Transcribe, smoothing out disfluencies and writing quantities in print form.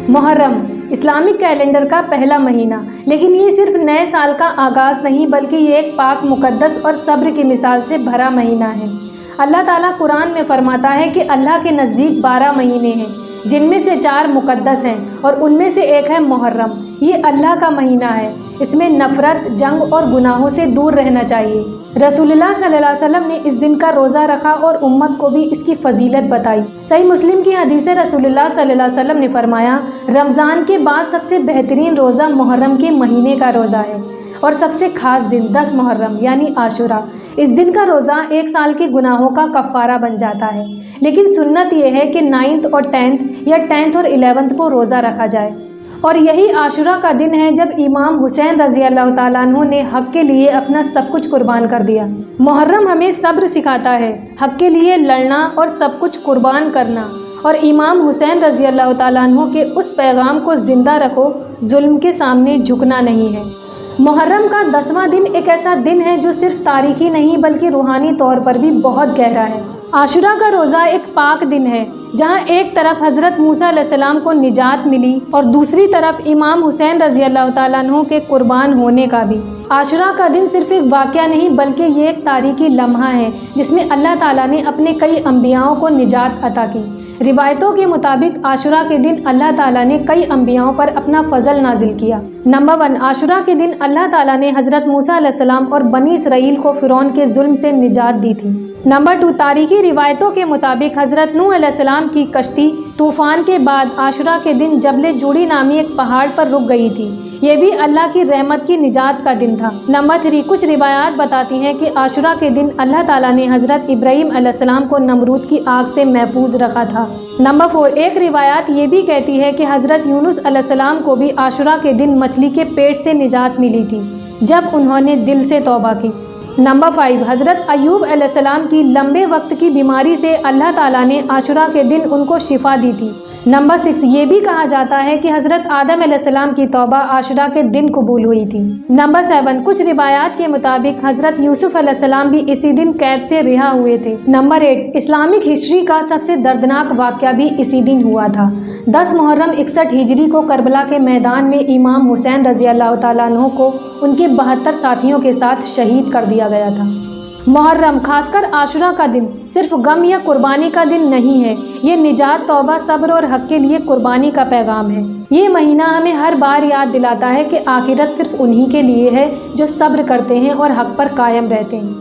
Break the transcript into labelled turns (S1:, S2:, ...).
S1: محرم Islamic calendar کا پہلا مہینہ، لیکن یہ صرف نئے سال کا آغاز نہیں بلکہ یہ ایک پاک، مقدس اور صبر کی مثال سے بھرا مہینہ ہے۔ اللہ تعالیٰ قرآن میں فرماتا ہے کہ اللہ کے نزدیک 12 مہینے ہیں، جن میں سے 4 مقدس ہیں اور ان میں سے ایک ہے محرم۔ یہ اللہ کا مہینہ ہے، اس میں نفرت، جنگ اور گناہوں سے دور رہنا چاہیے۔ رسول اللہ صلی اللہ علیہ وسلم نے اس دن کا روزہ رکھا اور امت کو بھی اس کی فضیلت بتائی۔ صحیح مسلم کی حدیث ہے، رسول اللہ صلی اللہ علیہ وسلم نے فرمایا، رمضان کے بعد سب سے بہترین روزہ محرم کے مہینے کا روزہ ہے، اور سب سے خاص دن 10 محرم یعنی عاشورہ۔ اس دن کا روزہ 1 سال کے گناہوں کا کفارہ بن جاتا ہے، لیکن سنت یہ ہے کہ 9 اور 10 یا 10 اور 11 کو روزہ رکھا جائے، اور یہی عاشورہ کا دن ہے جب امام حسین رضی اللہ تعالیٰ عنہ نے حق کے لیے اپنا سب کچھ قربان کر دیا۔ محرم ہمیں صبر سکھاتا ہے، حق کے لیے لڑنا اور سب کچھ قربان کرنا، اور امام حسین رضی اللہ تعالیٰ عنہ کے اس پیغام کو زندہ رکھو، ظلم کے سامنے جھکنا نہیں ہے۔ محرم کا 10واں دن ایک ایسا دن ہے جو صرف تاریخی نہیں بلکہ روحانی طور پر بھی بہت گہرا ہے۔ عاشورہ کا روزہ ایک پاک دن ہے جہاں ایک طرف حضرت موسیٰ علیہ السلام کو نجات ملی اور دوسری طرف امام حسین رضی اللہ تعالیٰ عنہ کے قربان ہونے کا بھی۔ عاشورہ کا دن صرف ایک واقعہ نہیں بلکہ یہ ایک تاریخی لمحہ ہے جس میں اللہ تعالیٰ نے اپنے کئی انبیاءوں کو نجات عطا کی۔ روایتوں کے مطابق عاشورہ کے دن اللہ تعالیٰ نے کئی انبیاءوں پر اپنا فضل نازل کیا۔ نمبر 1، عاشورہ کے دن اللہ تعالیٰ نے حضرت موسیٰ علیہ السلام اور بنی اسرائیل کو فرعون کے ظلم سے نجات دی تھی۔ نمبر 2، تاریخی روایتوں کے مطابق حضرت نوح علیہ السلام کی کشتی طوفان کے بعد عاشورہ کے دن جبل جوڑی نامی ایک پہاڑ پر رک گئی تھی، یہ بھی اللہ کی رحمت کی نجات کا دن تھا۔ نمبر 3، کچھ روایات بتاتی ہیں کہ عاشورہ کے دن اللہ تعالیٰ نے حضرت ابراہیم علیہ السلام کو نمرود کی آگ سے محفوظ رکھا تھا۔ نمبر 4، ایک روایت یہ بھی کہتی ہے کہ حضرت یونس علیہ السلام کو بھی عاشورہ کے دن مچھلی کے پیٹ سے نجات ملی تھی جب انہوں نے دل سے توبہ کی۔ نمبر 5، حضرت ایوب علیہ السلام کی لمبے وقت کی بیماری سے اللہ تعالیٰ نے عاشورہ کے دن ان کو شفا دی تھی۔ نمبر 6، یہ بھی کہا جاتا ہے کہ حضرت آدم علیہ السلام کی توبہ عاشورہ کے دن قبول ہوئی تھی۔ نمبر 7، کچھ روایات کے مطابق حضرت یوسف علیہ السلام بھی اسی دن قید سے رہا ہوئے تھے۔ نمبر 8، اسلامک ہسٹری کا سب سے دردناک واقعہ بھی اسی دن ہوا تھا۔ 10 محرم 61 ہجری کو کربلا کے میدان میں امام حسین رضی اللہ تعالیٰ عنہ کو ان کے 72 ساتھیوں کے ساتھ شہید کر دیا گیا تھا۔ محرم، خاص کر عاشورہ کا دن، صرف غم یا قربانی کا دن نہیں ہے، یہ نجات، توبہ، صبر اور حق کے لیے قربانی کا پیغام ہے۔ یہ مہینہ ہمیں ہر بار یاد دلاتا ہے کہ آخرت صرف انہی کے لیے ہے جو صبر کرتے ہیں اور حق پر قائم رہتے ہیں۔